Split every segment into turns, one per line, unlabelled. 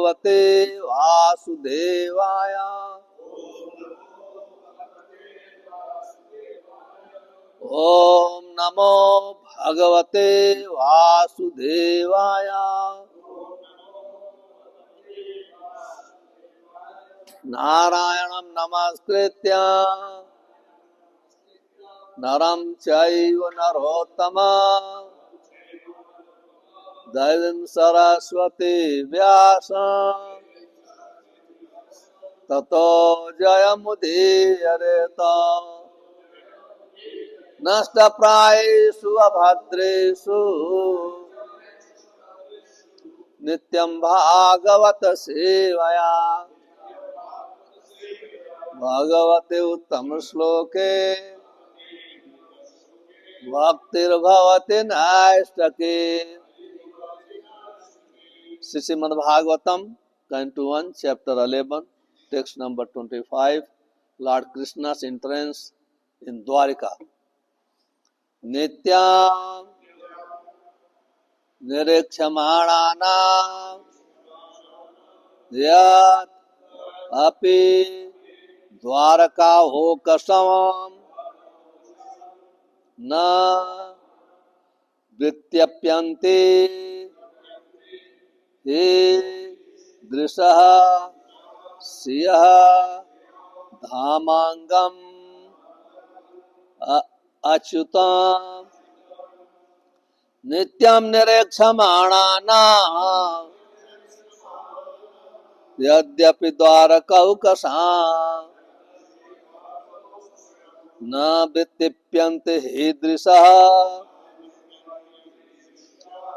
भगवते वासुदेवाय। ओम नमो भगवते वासुदेवाय। नारायणं नमस्कृत्य नरं चैव नरोत्तमं देवीं सरस्वती व्यासं ततो जयमुदीरयेत्। नष्टप्रायेषु अभद्रेषु नित्यं भागवत सेवया भगवते उत्तम श्लोके भक्तिर्भवति नैष्ठके। Shrimad Bhagavatam Canto 1 Chapter 11 Text number 25 Lord Krishna's entrance in Dwarika. Nityam Nirikshyamanana Yat Api Dwaraka Hokasamam Na Vityapyanti He Drishaha Siyaha Dhamangam Achyutam Nityam Nirekshamanana Yadyapi Dwarakaukasam Na Vityapyanti Hidrisaha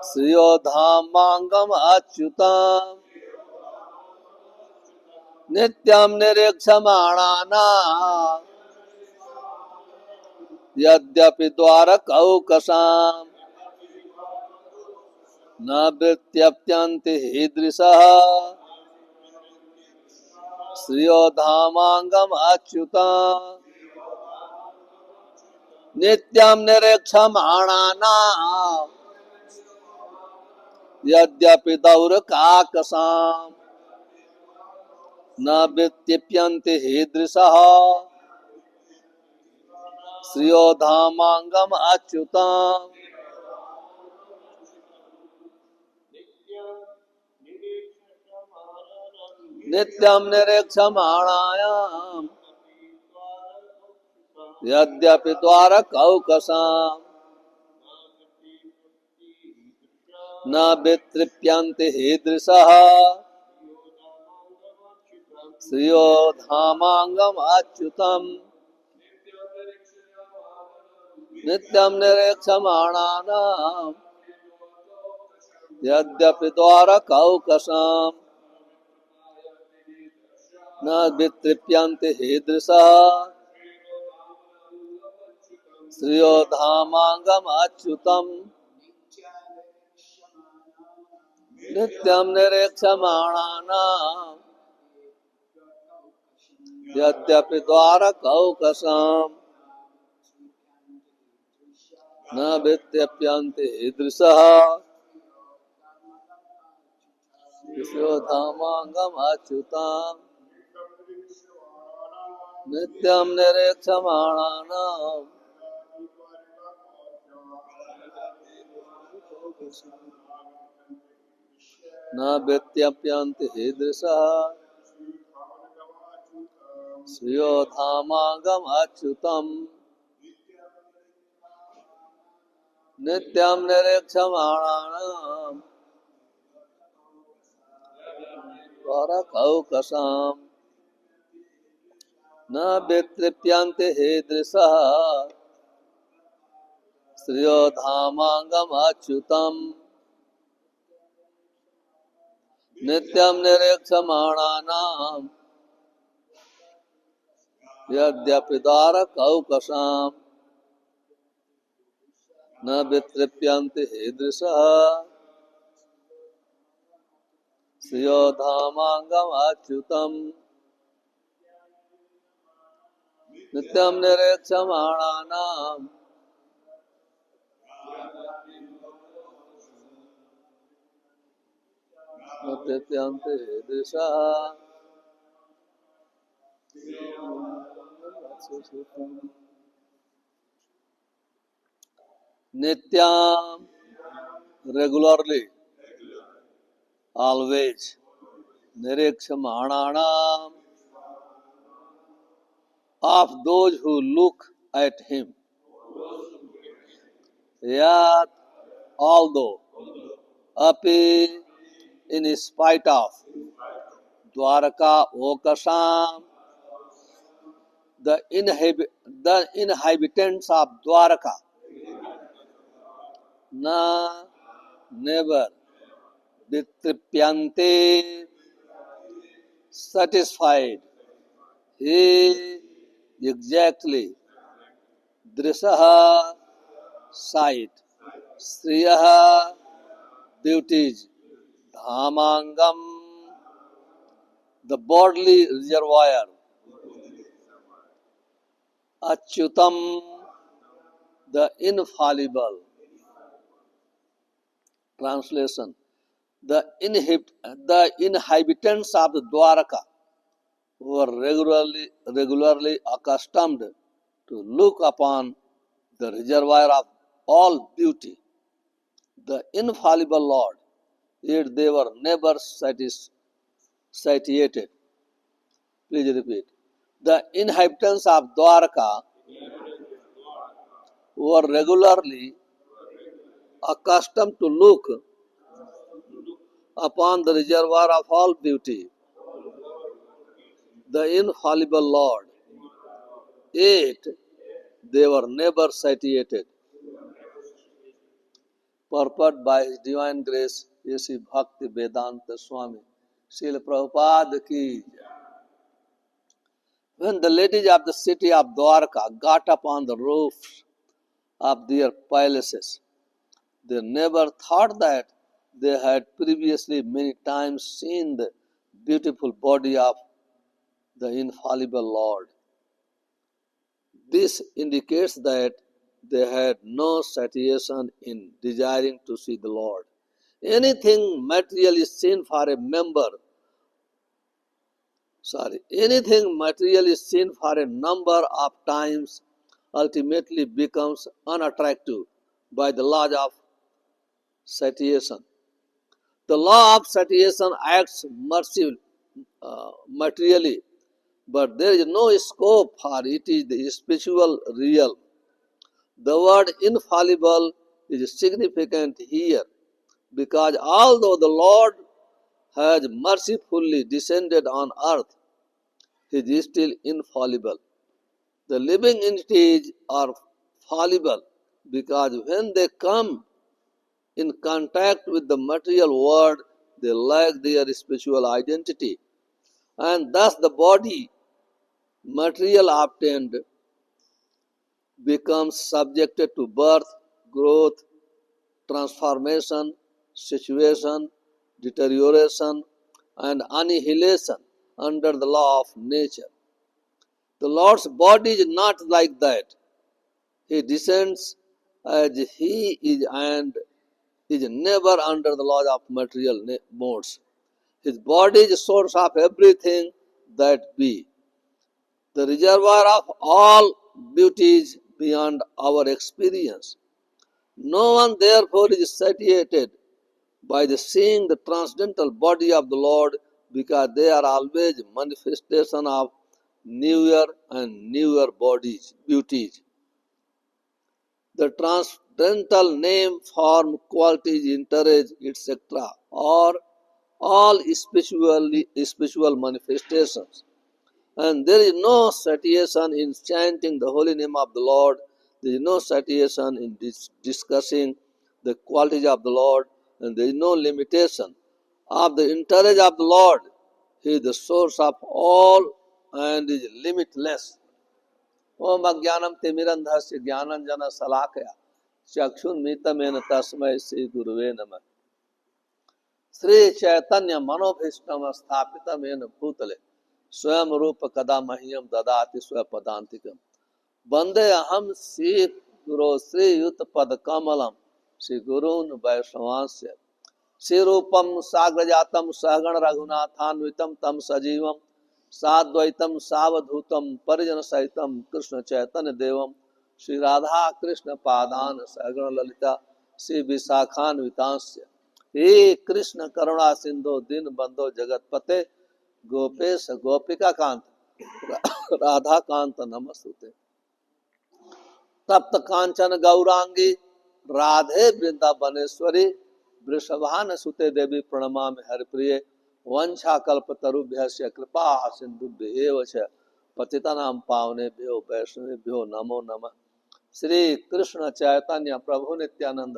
Sriyo Dhamangam Achyutam Nityam Nirekshamanana Yadyapi Dwarakaukasam Na Vityapyanti Hidrisaha Sriyo Dhamangam Achyutam Nityam Nirekshamanana Yadyapi Dwarakaukasam Na Vityapyanti Hidrisaha Sriyo Dhamangam Achyutam Nityam Nirekshamanayam Yadyapi Dwarakaukasam Na Vityapyanti Hidrisaha Sriyo Dhamangam Achyutam Nityam Nirekshamananam Yadyapi Dwarakaukasam Na Vityapyanti Hidrisaha Sriyo Dhamangam Achyutam Nityam Nirekshamananam Yadyapi Dwarakaukasam Na Vityapyanti Hidrisaha Sriyo Dhamangam Achyutam Nityam Nirekshamananam Na Vityapyanti Hidrisaha Sriyo Dhamangam Achyutam Nityam Nirekshamananam Dwarakaukasam Na Vityapyanti Hidrisaha Sriyo Dhamangam Achyutam Nityam Nirekshamananam Yadyapi Dwarakaukasam Na Vityapyanti Hidrisaha Sriyo Dhamangam Achyutam Nityam Nirekshamananam न तृप्यन्ते ईदृशः Nityam, regularly, always, nirikshamananam, of those who look at him. Yet, although, api, in spite of, Dwaraka Okasam, the inhabitants of Dwaraka, na, never, vitripyante, satisfied. He exactly Drishaha sight, Sriyaha beauties, Dhamangam the bodily reservoir, Achyutam the infallible. Translation: the inhabitants of the Dwaraka were regularly accustomed to look upon the reservoir of all beauty, the infallible Lord, yet they were never satiated. Please repeat. The inhabitants of Dwaraka were regularly accustomed to look upon the reservoir of all beauty, the infallible Lord, yet they were never satiated. Purport by His Divine Grace, A.C. Bhakti Vedanta Swami, Srila Prabhupada ki. When the ladies of the city of Dwarka got up on the roofs of their palaces, they never thought that they had previously many times seen the beautiful body of the infallible Lord. This indicates that they had no satiation in desiring to see the Lord. Anything material is seen for a anything material is seen for a number of times ultimately becomes unattractive by the law of satiation. The law of satiation acts materially, but there is no scope for it is the spiritual real. The word infallible is significant here because although the Lord has mercifully descended on earth, He is still infallible. The living entities are fallible because when they come in contact with the material world, they lack their spiritual identity. And thus the body, material obtained, becomes subjected to birth, growth, transformation, situation, deterioration, and annihilation under the law of nature. The Lord's body is not like that. He descends as He is and is never under the laws of material modes. His body is the source of everything that be, the reservoir of all beauties beyond our experience. No one therefore is satiated by the seeing the transcendental body of the Lord because they are always manifestation of newer and newer beauties. The transcendental name, form, qualities, interest, etc. are all spiritual manifestations. And there is no satiation in chanting the holy name of the Lord. There is no satiation in discussing the qualities of the Lord. And there is no limitation of the interest of the Lord. He is the source of all and is limitless. ओम अज्ञानम तिमिरंधस्य ज्ञानंजन शलाकया चक्षुन्मीतमेन तस्मै श्री गुरुवे नमः। श्री चैतन्य मनोभीष्टम स्थापितमेन भूतले स्वयं रूप कदा मह्यम ददाति स्वपदान्तिकम्। वन्दे अहं श्री गुरो श्रीयुत पद कमलम श्री गुरून् वैष्णवांस्य श्रीरूपम साग्रजातम सहगण रघुनाथान्वितम तम सजीवम साद्वैतम सावधूतम परिजन सहितम कृष्ण चैतन्य देवम श्री राधा कृष्ण पादान सहगण ललिता श्री विशाखान्वितांस्य हे कृष्ण करुणा सिंधु दीन बंधो जगतपते गोपेश गोपिका कांत राधा कांत नमस्तुते। तप्त कांचन गौरांगी राधे वृंदावनेश्वरी वृषभान सुते देवी प्रणमामि हरिप्रिये वंशा कल्पतरुभ्यस्य कृपा सिंधुभ्येव च पतितानां पावनेभ्यो वैष्णवेभ्यो नमो नमः। श्री कृष्ण चैतन्य प्रभु नित्यानंद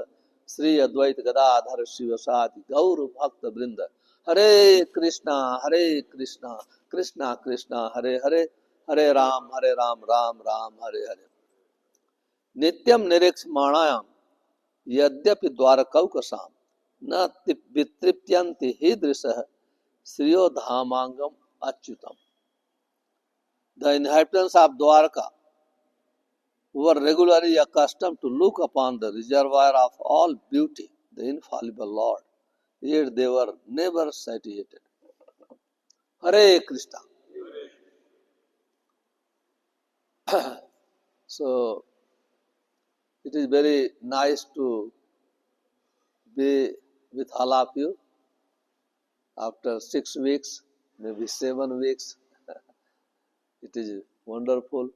श्री अद्वैत गदाधर शिवसादि गौर भक्त वृंद हरे कृष्णा कृष्णा कृष्णा हरे हरे हरे राम राम राम हरे हरे। नित्यम निरीक्षमाणायाम यद्यपि द्वारकौकसाम न वितृप्यन्ति हीदृशः श्रियो धामांगम Achyutam. The inhabitants of Dwarka were regularly accustomed to look upon the reservoir of all beauty, the infallible Lord, yet they were never satiated. Hare Krishna. So, it is very nice to be with all of you after 6 weeks, maybe 7 weeks. It is wonderful.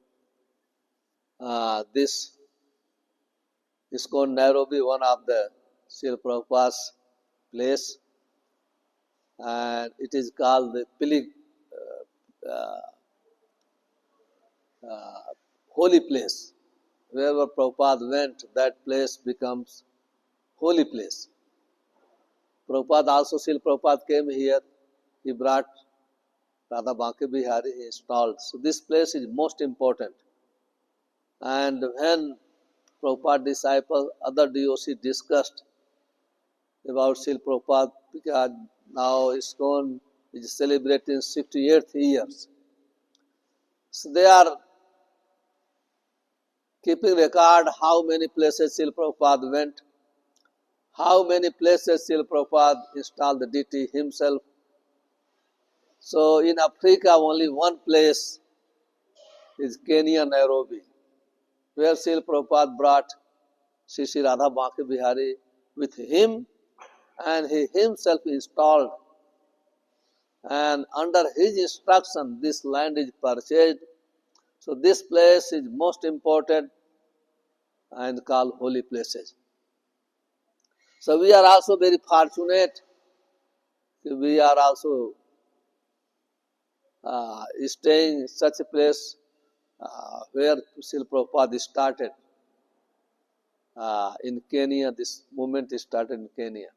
This ISKCON Nairobi, one of the Srila Prabhupada's place, and it is called the holy place. Wherever Prabhupada went, that place becomes holy place. Prabhupada also, Srila Prabhupada came here. He brought Radha Banke Bihari, he installed. So this place is most important. And when Prabhupada disciples, other DOC discussed about Srila Prabhupada, because now ISKCON is celebrating 68th years. So they are keeping record how many places Srila Prabhupada went, how many places Srila Prabhupada installed the deity himself. So in Africa, only one place is Kenya, Nairobi, where Srila Prabhupada brought Sri Radha Banke Bihari with him, and he himself installed. And under his instruction, this land is purchased. So this place is most important and called holy places. So we are also very fortunate. We are also staying in such a place where Srila Prabhupada started in Kenya. This movement started in Kenya.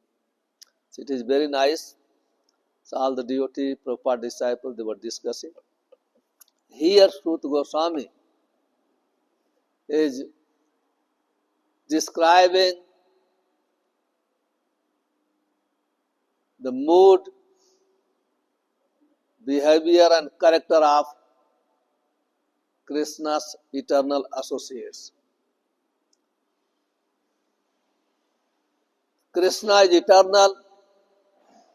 So it is very nice. So all the devotee Prabhupada disciples, they were discussing. Here Sruta Goswami is describing the mood, behavior and character of Krishna's eternal associates. Krishna is eternal,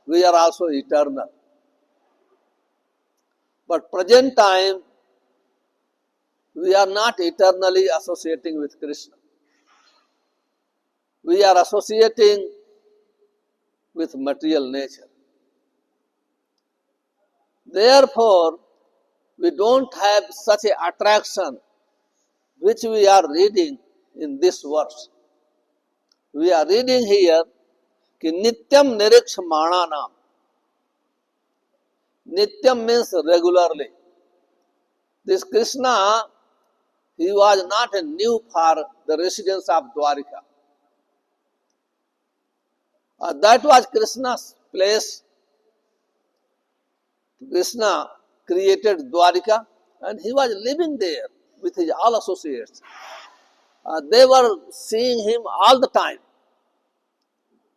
we are also eternal. But present time, we are not eternally associating with Krishna. We are associating with material nature. Therefore, we don't have such an attraction which we are reading in this verse. We are reading here कि नित्यम निरीक्षमाणानाम. Nityam means regularly. This Krishna, he was not new for the residents of Dwarika. That was Krishna's place. Krishna created Dwarika and he was living there with his all associates. They were seeing him all the time.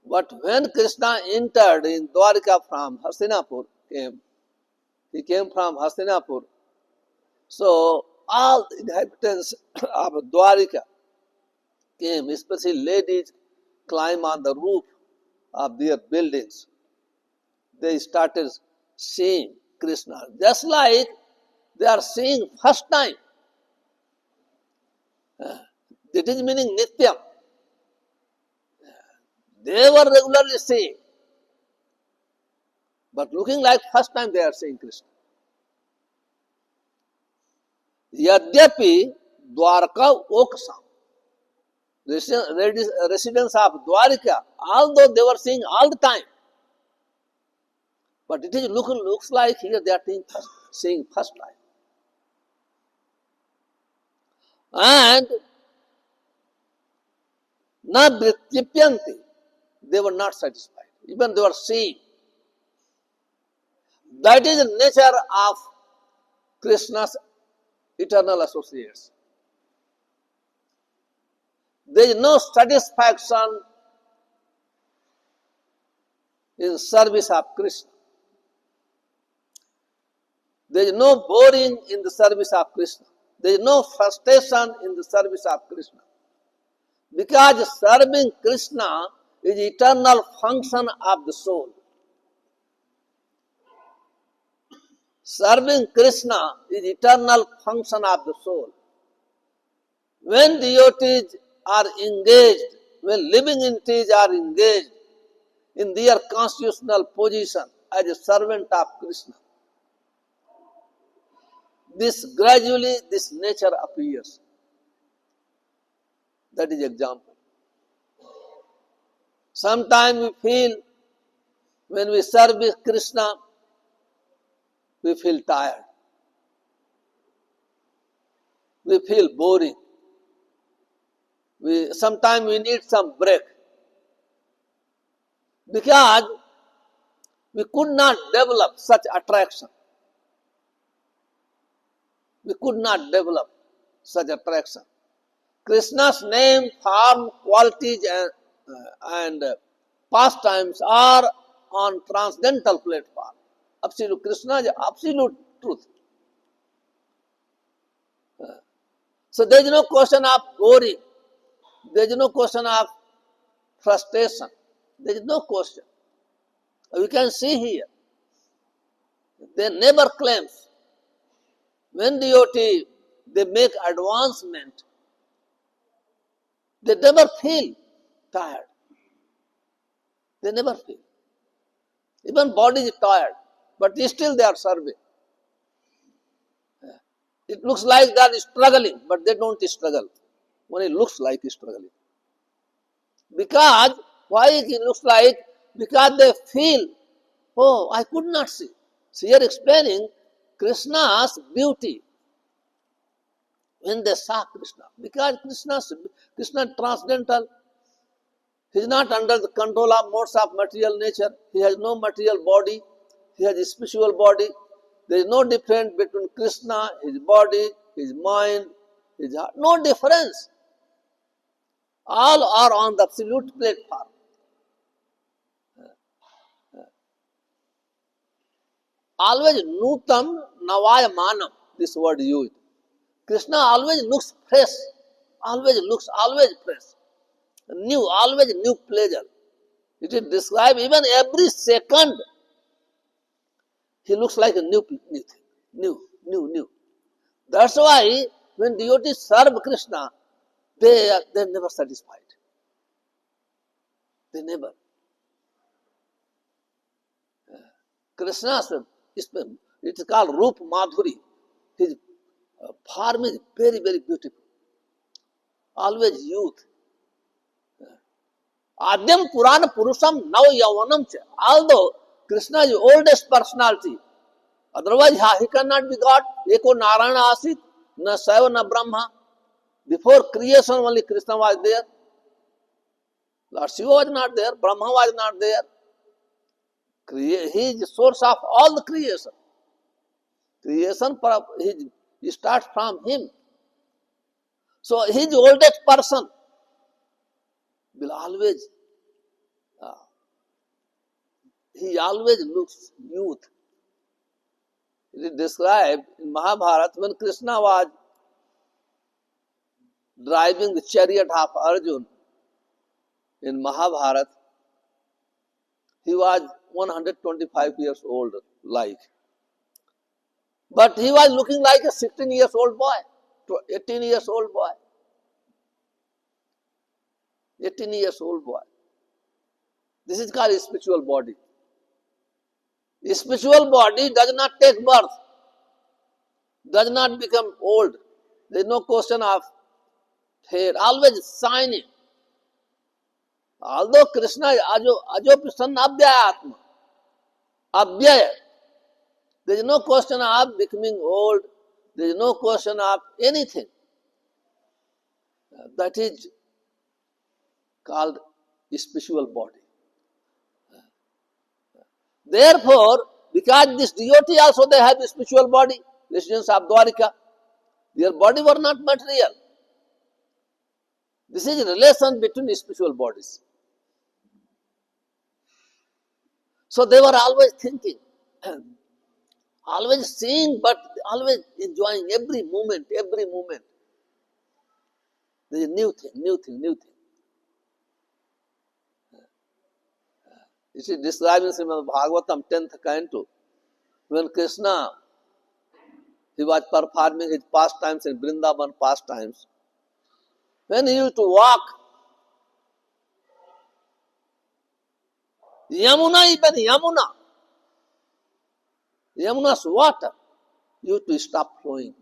But when Krishna entered in Dwarika from Hastinapur, he came from Hastinapur. So all inhabitants of Dwarika came, especially ladies, climb on the roof of their buildings, they started seeing Krishna. Just like they are seeing first time. That is meaning Nityam. They were regularly seeing. But looking like first time they are seeing Krishna. Yadyapi Dwarka Oksam, residents of Dwarika, although they were seeing all the time, but it is looks like here they are seeing first time. And na vrityipyanti, they were not satisfied. Even they were seeing. That is the nature of Krishna's eternal associates. There is no satisfaction in service of Krishna. There is no boring in the service of Krishna. There is no frustration in the service of Krishna. Because serving Krishna is eternal function of the soul. Serving Krishna is eternal function of the soul. When devotees are engaged, when living entities are engaged in their constitutional position as a servant of Krishna, gradually this nature appears. That is example. Sometimes we feel when we serve Krishna, we feel tired. We feel boring. Sometimes we need some break. Because we could not develop such attraction. We could not develop such attraction. Krishna's name, form, qualities and pastimes are on transcendental platform. Absolute Krishna is absolute truth. So there is no question of boring. There is no question of frustration. There is no question. We can see here. They never claims. When devotee, they make advancement, they never feel tired. They never feel. Even body is tired, but still they are serving. It looks like they are struggling, but they don't struggle. When it looks like struggling. Because, why it looks like? Because they feel, oh, I could not see. So here explaining Krishna's beauty when they saw Krishna. Because Krishna is transcendental. He is not under the control of modes of material nature. He has no material body. He has a spiritual body. There is no difference between Krishna, his body, his mind, his heart. No difference. All are on the absolute platform. Always nutam navaya manam, this word used. Krishna always looks fresh, always fresh. New, always new pleasure. It is described even every second. He looks like a new thing. New. That's why when devotees serve Krishna, they are never satisfied. They never. Krishna's, it is called Rup Madhuri. His form is very, very beautiful. Always youth. Adyam Purana Purusham Now Yavanam. Although Krishna is the oldest personality, otherwise he cannot be God. Eko Narayana Asit, na Saiva na Brahma. Before creation only Krishna was there. Lord Shiva was not there, Brahma was not there. He is the source of all the creation. Creation starts from him. So he is the oldest person. Will always, he always looks youth. It is described in Mahabharata when Krishna was driving the chariot of Arjuna in Mahabharata. He was 125 years old, like. But he was looking like a 16 years old boy, 18 years old boy. 18 years old boy. This is called a spiritual body. A spiritual body does not take birth, does not become old. There is no question of hair, always shining. Although Krishna is ajo abhyaya atma, abhyaya, there is no question of becoming old, there is no question of anything. That is called a spiritual body. Therefore, because this devotee also they have a spiritual body, residents of Dwarika, their body were not material. This is a relation between spiritual bodies. So they were always thinking, always seeing, but always enjoying every moment, every moment. There is new thing, new thing, new thing. It is described in Srimad Bhagavatam, 10th canto, when Krishna, he was performing his pastimes in Vrindavan pastimes. When he used to walk, Yamuna, even Yamuna's water used to stop flowing.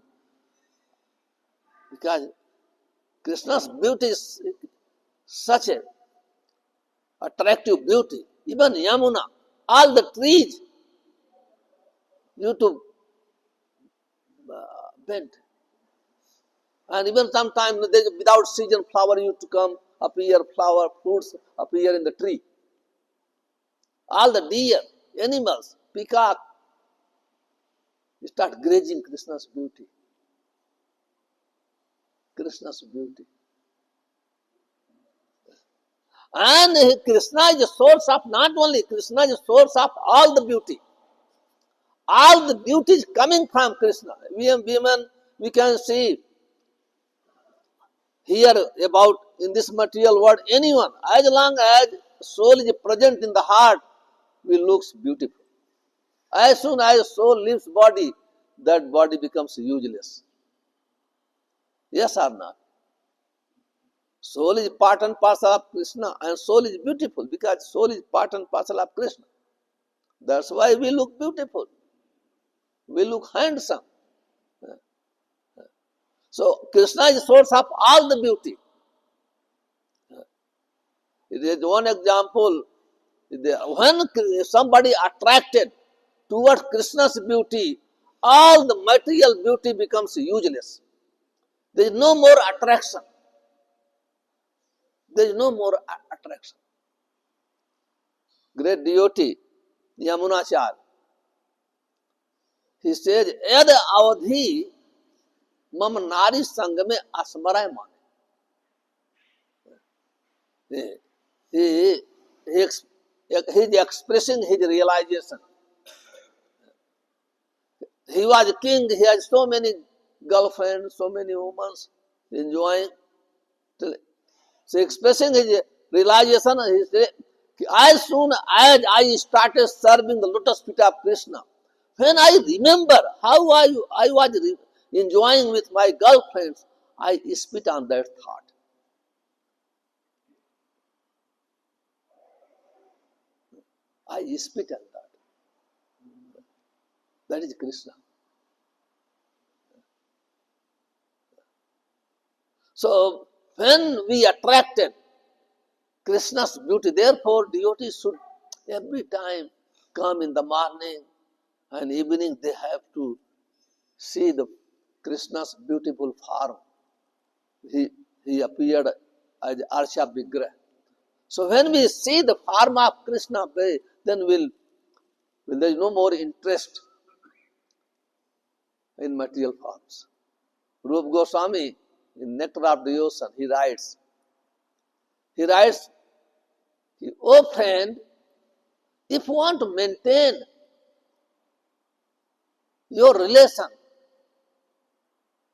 Because Krishna's beauty is such a attractive beauty. Even Yamuna, all the trees used to bend. And even sometimes without season, flower used to come, appear, flower, fruits appear in the tree. All the deer, animals, peacock, start grazing Krishna's beauty. Krishna's beauty. And Krishna is the source of, not only Krishna is the source of all the beauty. All the beauty is coming from Krishna. We can see, hear about in this material world, anyone, as long as soul is present in the heart, we looks beautiful. As soon as soul leaves body, that body becomes useless. Yes or not? Soul is part and parcel of Krishna, and soul is beautiful because soul is part and parcel of Krishna. That's why we look beautiful. We look handsome. So Krishna is the source of all the beauty. It is one example. When somebody attracted towards Krishna's beauty, all the material beauty becomes useless. There is no more attraction. There is no more attraction. Great devotee, Yamunachar, he says, Ed avadhi mam nari sangame asmaray mane. He is expressing his realization. He was a king, he had so many girlfriends, so many women enjoying. So expressing his realization, he said, as soon as I started serving the lotus feet of Krishna, when I remember how I was enjoying with my girlfriends, I spit on that thought. I spit on that. That is Krishna. So, when we attracted Krishna's beauty, therefore devotees should every time come in the morning and evening, they have to see the Krishna's beautiful form. He appeared as Arsha Vigraha. So when we see the form of Krishna, then there is no more interest in material forms. Rupa Goswami, in Nectar of Devotion, he writes, oh friend, if you want to maintain your relation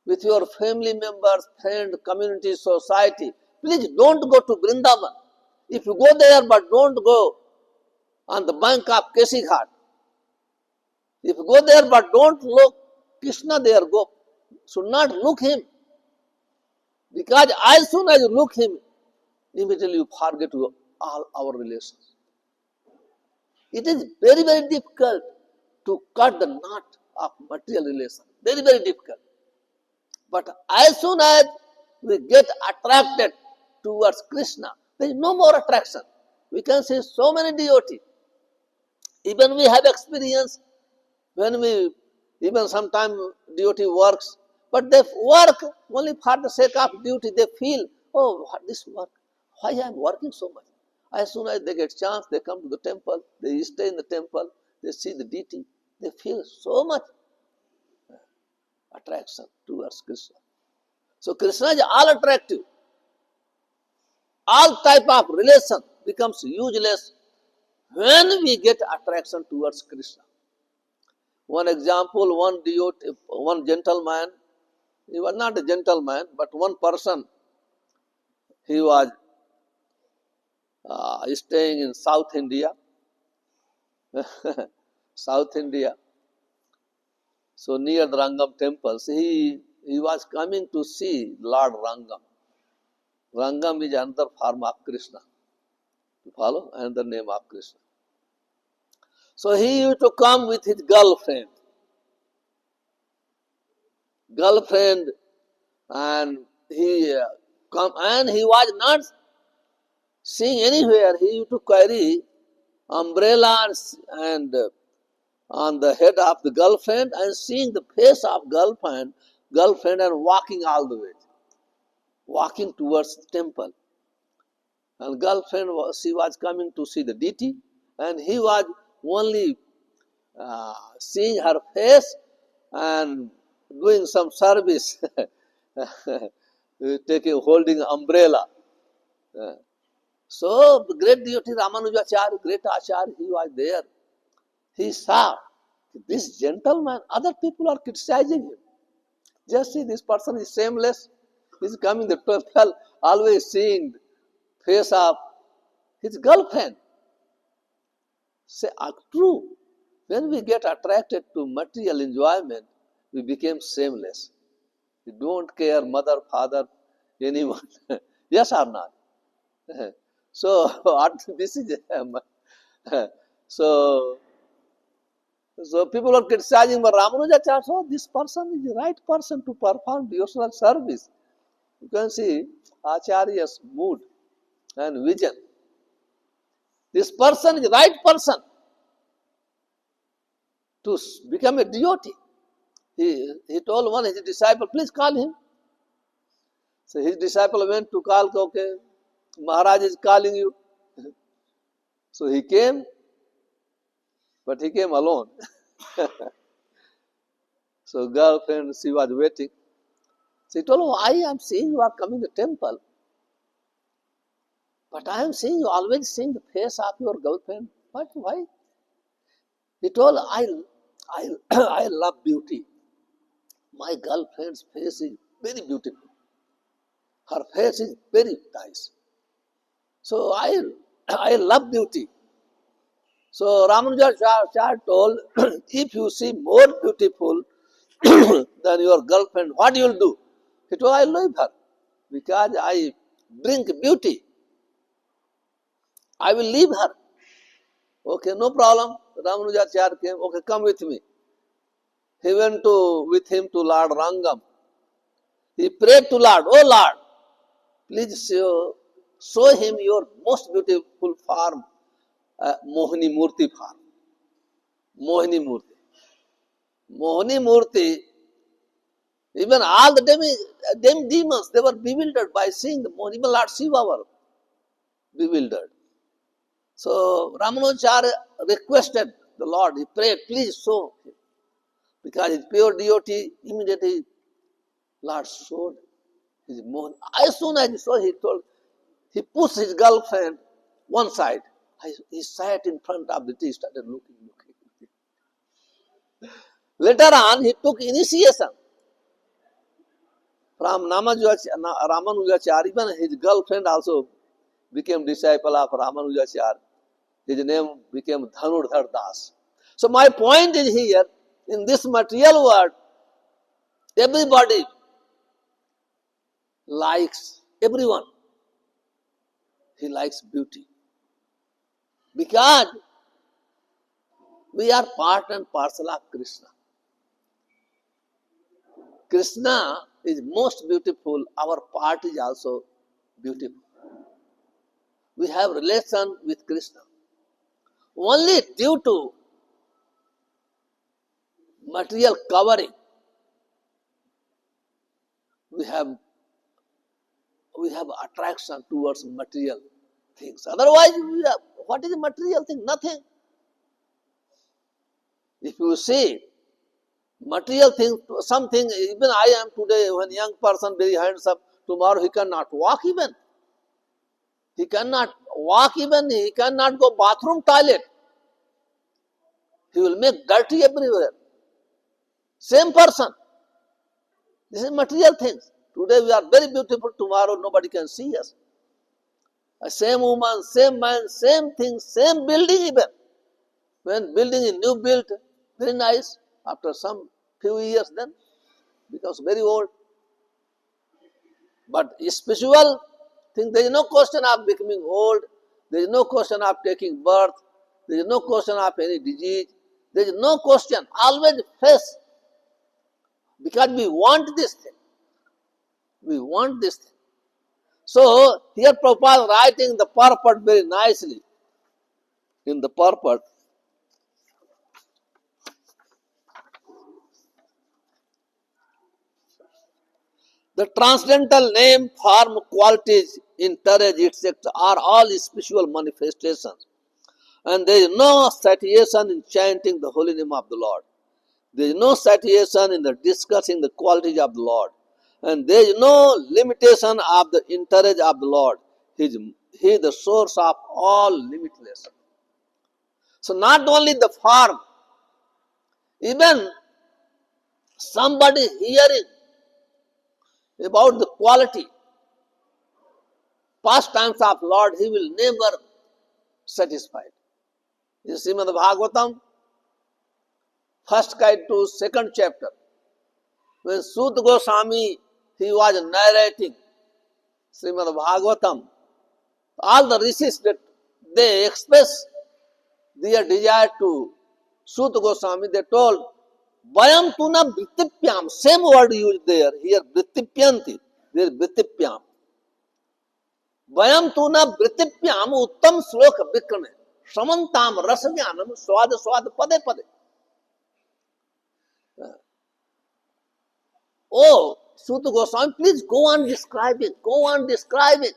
with your family members, friend, community, society, please don't go to Vrindavan. If you go there, but don't go on the bank of Keshi Ghat. If you go there but don't look Krishna there, go. Should not look him. Because as soon as you look him, immediately you forget all our relations. It is very, very difficult to cut the knot of material relation. Very, very difficult. But as soon as we get attracted towards Krishna, there is no more attraction. We can see so many devotees. Even we have experience when we, even sometimes devotee works, but they work only for the sake of duty. They feel, oh, this work, why I am working so much? As soon as they get chance, they come to the temple, they stay in the temple, they see the deity, they feel so much attraction towards Krishna. So Krishna is all attractive. All type of relation becomes useless when we get attraction towards Krishna. One example, one devotee, one gentleman, he was not a gentleman, but one person, he was staying in South India. South India. So near the Rangam temples, he was coming to see Lord Rangam. Rangam is another form of Krishna. You follow? Another name of Krishna. So he used to come with his girlfriend. And he come, and he was not seeing anywhere. He used to carry umbrellas and on the head of the girlfriend and seeing the face of girlfriend and walking all the way, walking towards the temple. And girlfriend, she was coming to see the deity, and he was only seeing her face and doing some service, holding umbrella. So the great devotee Ramanujacharya, great Acharya, he was there. He saw this gentleman, other people are criticizing him. Just see, this person is shameless. He's coming to the temple, always seeing the face of his girlfriend. Say, true. When we get attracted to material enjoyment, we become shameless. We don't care mother, father, anyone. Yes or not? So this is so people are criticizing, but Ramanujacharya, so this person is the right person to perform devotional service. You can see Acharya's mood and vision. This person is the right person to become a devotee. He told one of his disciple, please call him. So his disciple went to call, okay, Maharaj is calling you. So he came, but he came alone. So girlfriend, she was waiting. So he told her, I am seeing you are coming to the temple, but I am seeing you always seeing the face of your girlfriend. But why? He told her, I love beauty. My girlfriend's face is very beautiful. Her face is very nice. So I love beauty. So Ramanujacharya told, if you see more beautiful than your girlfriend, what you will do? He told, I love her because I drink beauty. I will leave her. Okay, no problem. Ramanujacharya came, okay, come with me. He went with him to Lord Rangam. He prayed to Lord, oh Lord, please show him your most beautiful form, Mohini Murti form. Mohini Murti. Mohini Murti, even all the demons, they were bewildered by seeing the Mohini. Even Lord Shiva were bewildered. So Ramanujacharya requested the Lord, he prayed, please show him. Because his pure devotee, immediately Lord showed his Mohini. As soon as he saw, he pushed his girlfriend one side. He sat in front of the tree, started looking. Later on, he took initiation from Ramanujacharya. Even his girlfriend also became disciple of Ramanujacharya. His name became Dhanurdhar Das. So my point is here, in this material world, everybody likes, everyone, he likes beauty. Because we are part and parcel of Krishna. Krishna is most beautiful, our part is also beautiful. We have relation with Krishna. Only due to material covering, we have attraction towards material things. Otherwise, what is material thing? Nothing. If you see material thing, something, even I am today, when young person very handsome, tomorrow he cannot walk even. He cannot walk even, he cannot go bathroom, toilet. He will make dirty everywhere. Same person. This is material things. Today we are very beautiful, tomorrow nobody can see us. Same woman, same man, same thing, same building even. When building is new built, very nice. After some few years then, becomes very old. But spiritual thing, there is no question of becoming old. There is no question of taking birth. There is no question of any disease. There is no question. Always fresh. Because we want this thing. We want this thing. So, here Prabhupada writing the purport very nicely. In the purport, the transcendental name, form, qualities, interest, etc. are all spiritual manifestations. And there is no satiation in chanting the holy name of the Lord. There is no satiation in the discussing the qualities of the Lord. And there is no limitation of the interest of the Lord. He is the source of all limitless. So not only the form, even somebody hearing about the quality, pastimes of Lord, he will never satisfied. In Srimad Bhagavatam, first canto, second chapter, when Sut Goswami, he was narrating Srimad Bhagavatam, all the rishis that they express their desire to Sut Goswami, they told, Vayam tuna vrittipyam, same word used there, here vrittipyanti, there vrittipyam. Vayam tuna vrittipyam uttam sloka vikrame, samantam rasajnanam swad swad pade pade. Oh, Sut Goswami, please go on describing, go on describing.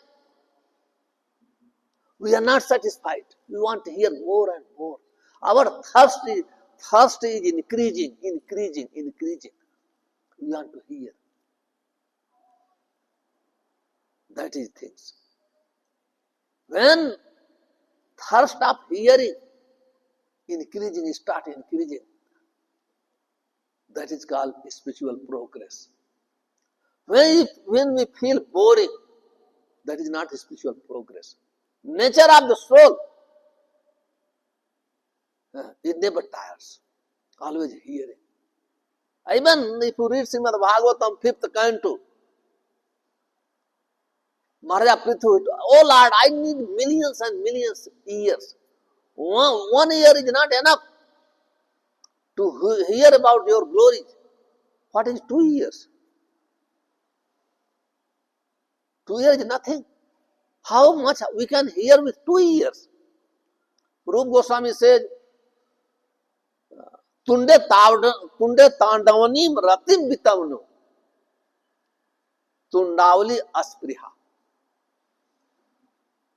We are not satisfied. We want to hear more and more. Our thirst is increasing. We want to hear. That is things. When thirst of hearing start increasing, that is called spiritual progress. When we feel boring, that is not spiritual progress. Nature of the soul, it never tires. Always hearing. Even if you read Srimad Bhagavatam, 5th canto, Maharaja Prithu, oh Lord, I need millions and millions years. One year is not enough to hear about your glory. What is 2 years? 2 years is nothing. How much we can hear with 2 years? Rupa Goswami says, Tunde tandavanim ratim vitavnu, tundavali aspriha.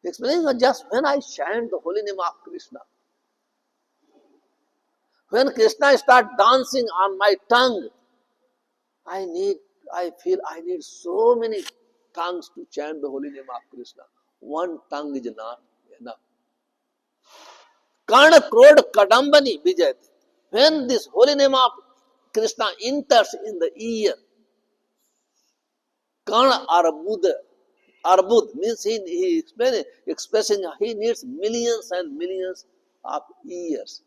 Explaining just when I chant the holy name of Krishna, when Krishna start dancing on my tongue, I feel I need so many tongues to chant the holy name of Krishna. One tongue is not enough. Karna krod kadambani vijayate. When this holy name of Krishna enters in the ear, Karna arbud Means he expressing he needs millions and millions of years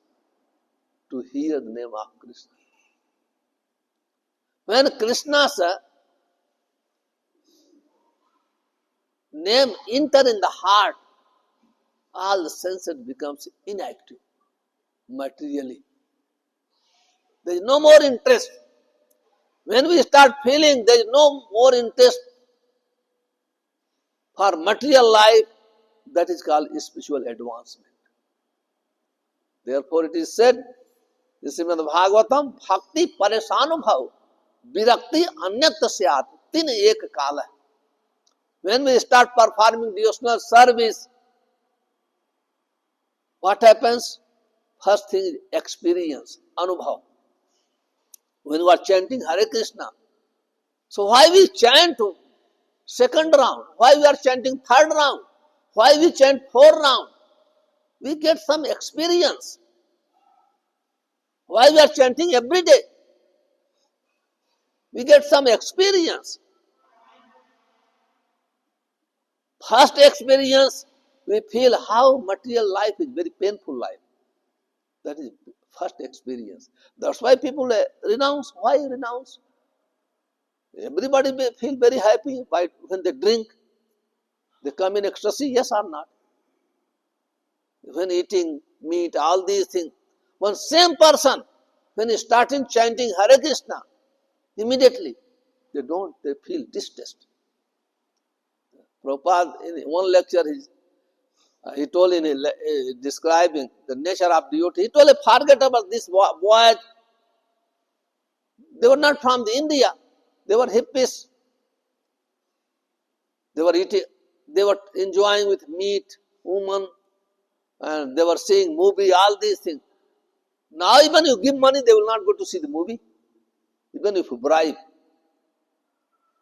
to hear the name of Krishna. When Krishna's name enter in the heart, all the senses becomes inactive materially. There is no more interest. When we start feeling there is no more interest for material life, that is called spiritual advancement. Therefore it is said, Srimad Bhagavatam, Bhakti Paresanubhav, Virakti Anyat Syat, Tin Ek Kala. When we start performing devotional service, what happens? First thing is experience, Anubhav. When you are chanting Hare Krishna, so why we chant second round? Why we are chanting third round? Why we chant fourth round? We get some experience. Why we are chanting every day? We get some experience. First experience, we feel how material life is very painful life. That is first experience. That's why people renounce. Why renounce? Everybody may feel very happy when they drink. They come in ecstasy, yes or not? When eating meat, all these things. One same person, when he starting chanting Hare Krishna, immediately they feel distaste. Prabhupada, in one lecture, he told in describing the nature of devotee, he told, forget about this boy. They were not from India. They were hippies. They were eating, they were enjoying with meat, woman, and they were seeing movie, all these things. Now even you give money, they will not go to see the movie. Even if you bribe.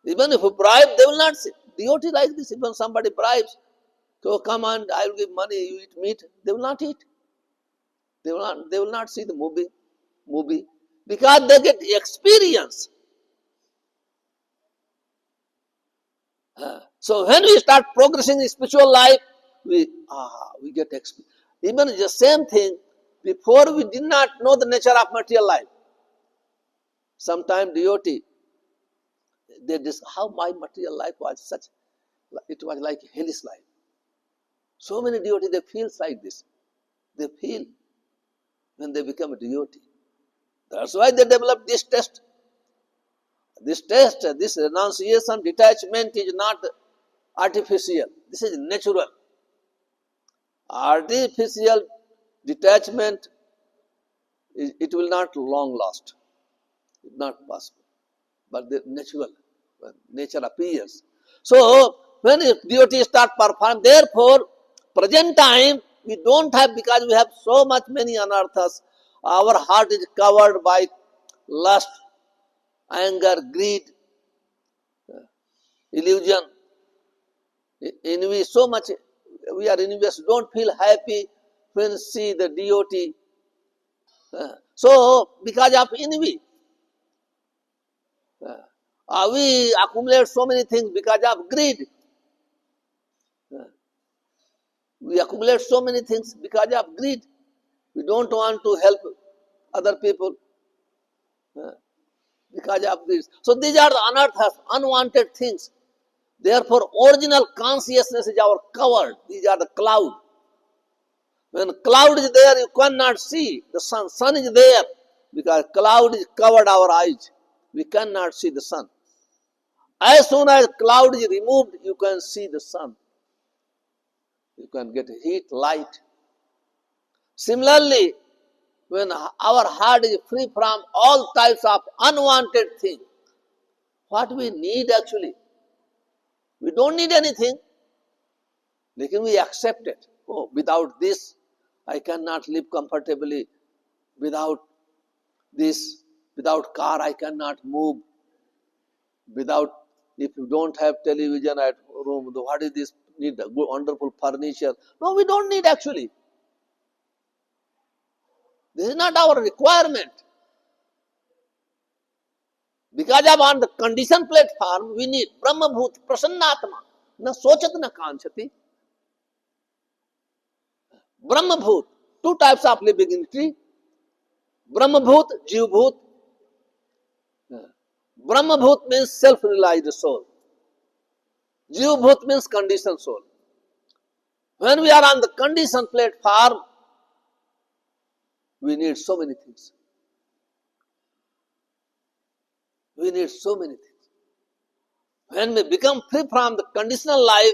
Even if you bribe, they will not see. Devotee like this, even somebody bribes, so come and I will give money, you eat meat, they will not eat. They will not see the movie. Because they get experience. So when we start progressing in spiritual life, we get experience. Even the same thing, before we did not know the nature of material life. Sometimes devotee, how my material life was such, it was like a hellish life. So many devotees, they feel like this. They feel when they become a devotee. That's why they develop this test. This test, this renunciation, detachment is not artificial. This is natural. Artificial detachment, it will not long last. It's not possible. But the natural, when nature appears. So, when devotees start performing, therefore, present time, we don't have, because we have so much many anarthas, our heart is covered by lust, anger, greed, illusion, envy, so much we are envious, don't feel happy when see the devotee. So, because of envy, we accumulate so many things because of greed. We accumulate so many things because of greed. We don't want to help other people because of this. So these are the anarthas, unwanted things. Therefore, original consciousness is our covered. These are the cloud. When cloud is there, you cannot see the sun. Sun is there because cloud is covered our eyes. We cannot see the sun. As soon as cloud is removed, you can see the sun. You can get heat, light. Similarly, when our heart is free from all types of unwanted things, what we need actually? We don't need anything. Lekin we accept it. Oh, without this, I cannot live comfortably. Without this, without car, I cannot move. If you don't have television at home, what is this? Need a good, wonderful furniture. No, we don't need actually. This is not our requirement. Because of on the condition platform, we need Brahma Bhut, Prasannatma. न सोचत न कांक्षति. Brahmabhut, two types of living entity. Brahmabhut, Jivbhut. Brahmabhut means self-realized soul. Jivbhut means conditioned soul. When we are on the conditioned platform, we need so many things. We need so many things. When we become free from the conditional life,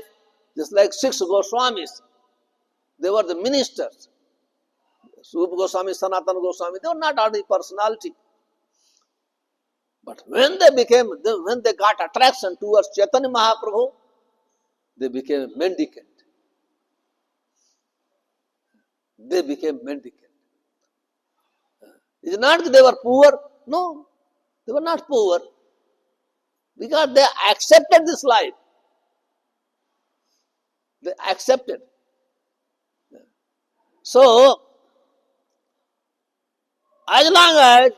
just like 6 Goswamis, they were the ministers. Rupa Goswami, Sanatana Goswami, they were not ordinary personality. But when they got attraction towards Chaitanya Mahaprabhu, they became mendicant. They became mendicant. It's not that they were poor. No, they were not poor. Because they accepted this life. They accepted. So, as long as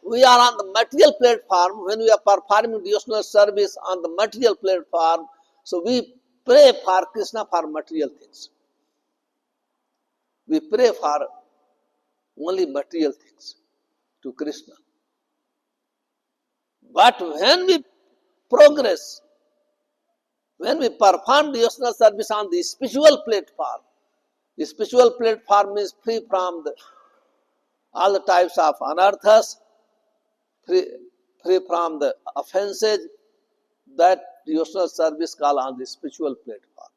we are on the material platform, when we are performing devotional service on the material platform, so we pray for Krishna for material things. We pray for only material things to Krishna. But when we progress, when we perform devotional service on the spiritual platform is free from all the types of anarthas, free from the offenses, that devotional service called on the spiritual platform.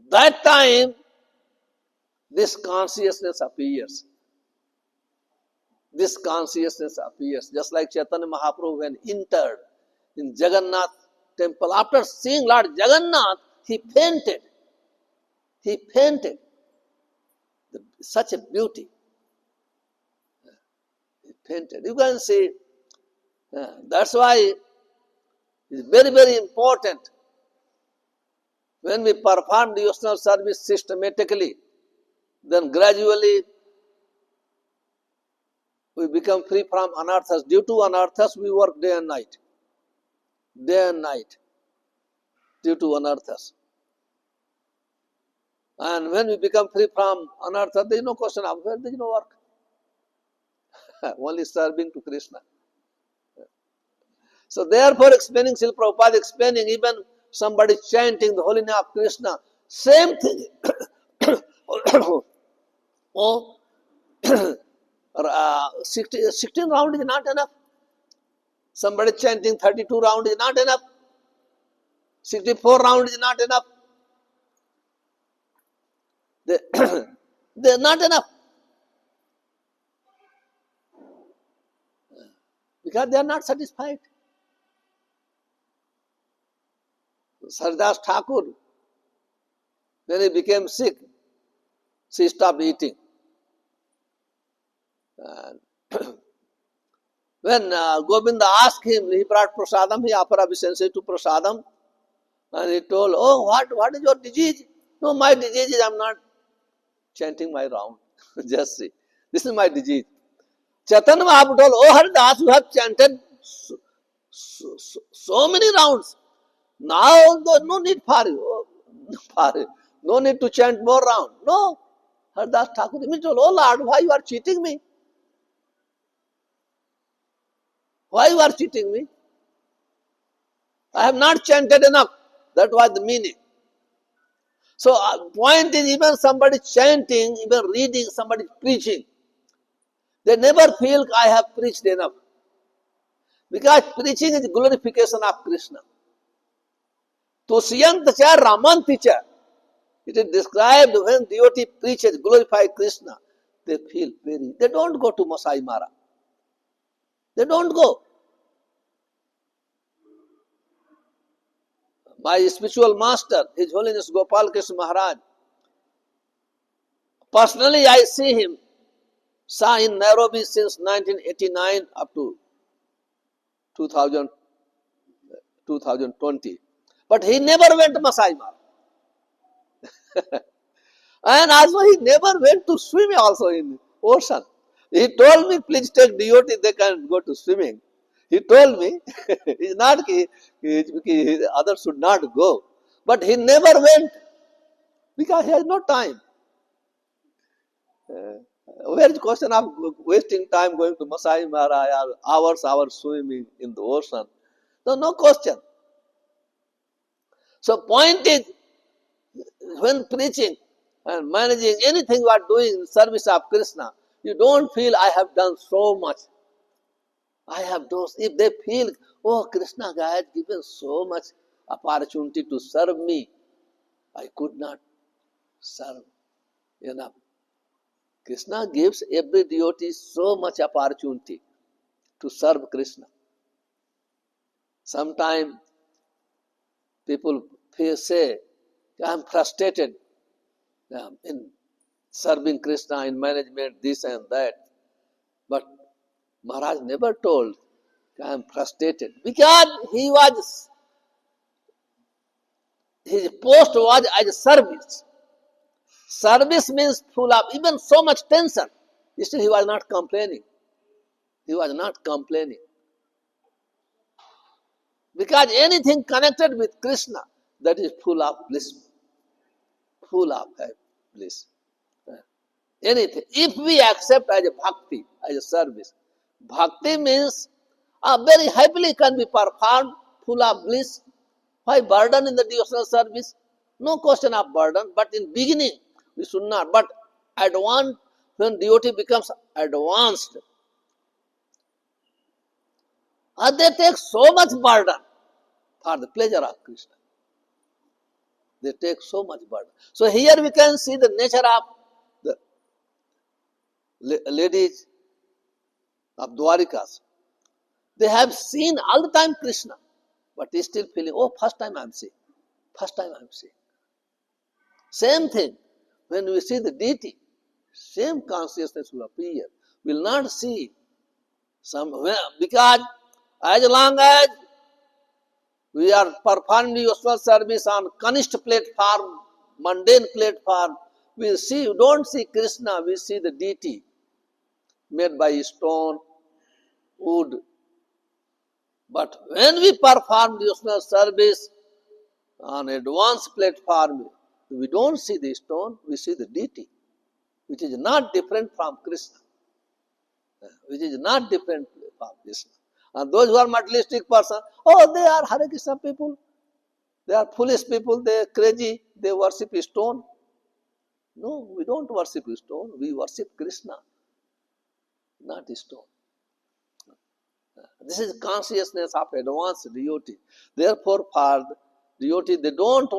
That time, this consciousness appears. This consciousness appears. Just like Chaitanya Mahaprabhu when entered in Jagannath temple, after seeing Lord Jagannath, he fainted. He fainted. Such a beauty. He fainted. You can see, that's why it's very, very important when we perform devotional service systematically, then gradually we become free from anarthas. Due to anarthas, we work day and night. Day and night. Due to anarthas. And when we become free from anarthas, there is no question of where there is no work. Only serving to Krishna. So therefore, explaining, Srila Prabhupada explaining, even somebody chanting the holy name of Krishna, same thing. Oh, 16 round is not enough. Somebody chanting 32 round is not enough. 64 round is not enough. They are not enough. Because they are not satisfied. Sardas Thakur, when he became sick, she stopped eating. And when Govinda asked him, he brought prasadam, he offered obeisance to prasadam, and he told, oh, what is your disease? No, my disease is I am not chanting my round. Just see, this is my disease. Chaitanya Mahaprabhu told, oh Haridas, you have chanted so many rounds. Now no need for you. No need to chant more round. No. Haridas Thakur immediately told, oh Lord, why you are cheating me? Why you are cheating me? I have not chanted enough. That was the meaning. So point is, even somebody chanting, even reading, somebody preaching, they never feel I have preached enough. Because preaching is glorification of Krishna. Tusyantacha Ramanticha. It is described when devotee preaches, glorify Krishna, they feel very. They don't go to Masai Mara. They don't go. My spiritual master, His Holiness Gopal Krishna Maharaj, personally I see him, saw in Nairobi since 1989 up to 2020. But he never went to Masai Mara. And also he never went to swimming also in ocean. He told me, please take devotee, they can go to swimming. He told me, it's not others should not go. But he never went because he has no time. Where is the question of wasting time going to Masai Mara or hours swimming in the ocean? No question. So point is, when preaching and managing anything you are doing in service of Krishna, you don't feel I have done so much. I have those. If they feel, oh, Krishna has given so much opportunity to serve me, I could not serve enough. Krishna gives every devotee so much opportunity to serve Krishna. Sometimes people say, I am frustrated in serving Krishna, in management, this and that. But Maharaj never told, I am frustrated. Because his post was as a service. Service means full of even so much tension. Still he was not complaining. He was not complaining. Because anything connected with Krishna, that is full of bliss. Full of bliss. Anything. If we accept as a bhakti, as a service, bhakti means very happily can be performed, full of bliss. Why burden in the devotional service? No question of burden, but in beginning, we should not. But advanced, when devotee becomes advanced, they take so much burden for the pleasure of Krishna. They take so much burden. So here we can see the nature of the ladies of Dwarikas. They have seen all the time Krishna, but they still feeling, oh, first time I am seeing. First time I am seeing. Same thing, when we see the deity, same consciousness will appear. We will not see because as long as we are performing usual service on Kanishta platform, mundane platform, we don't see Krishna, we see the deity made by stone, wood. But when we perform the usual service on advanced platform, we don't see the stone, we see the deity, which is not different from Krishna. Which is not different from Krishna. And those who are materialistic person, oh, they are Hare Krishna people. They are foolish people, they are crazy, they worship stone. No, we don't worship stone, we worship Krishna, not stone. This is consciousness of advanced devotee. Therefore, for the devotee, they don't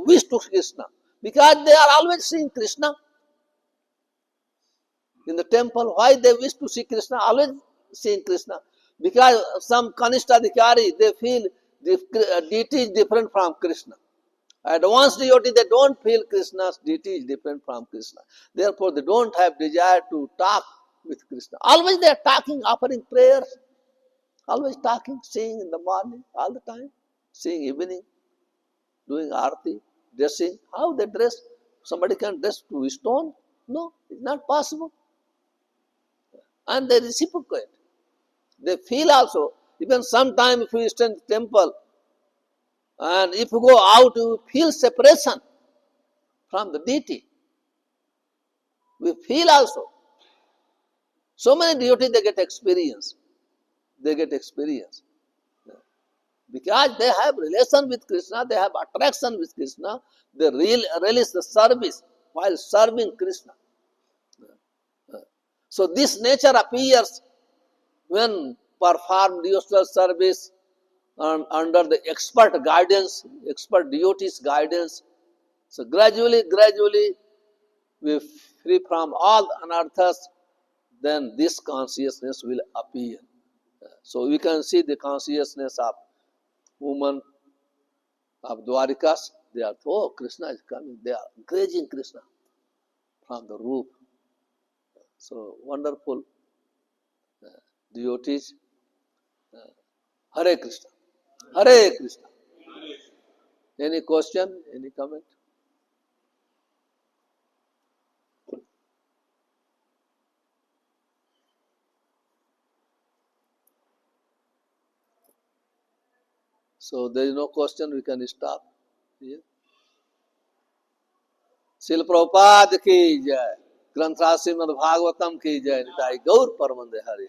wish to Krishna, because they are always seeing Krishna. In the temple, why they wish to see Krishna? Always seeing Krishna. Because some Kanishta Adhikari, they feel the deity is different from Krishna. Advanced devotee, they don't feel Krishna's deity is different from Krishna. Therefore, they don't have desire to talk with Krishna. Always they are talking, offering prayers. Always talking, singing in the morning, all the time. Singing evening, doing arati, dressing. How they dress? Somebody can dress to stone? No, it's not possible. And they reciprocate. They feel also, even sometime if you stay in the temple, and if you go out, you feel separation from the deity. We feel also. So many devotees, they get experience. They get experience. Because they have relation with Krishna, they have attraction with Krishna, they release the service while serving Krishna. So this nature appears when performed devotional service under the expert guidance, expert devotees' guidance. So gradually, we free from all anarthas, then this consciousness will appear. So we can see the consciousness of women of Dwarikas. They are, oh, Krishna is coming. They are encouraging Krishna from the roof. So wonderful devotees. Hare Krishna. Hare Krishna. Any question? Any comment? So there is no question, we can stop here. शिल प्रभुपाद की जय, ग्रंथराज श्रीमद् भागवतम की जय, निताई गौर परमंदे हरि।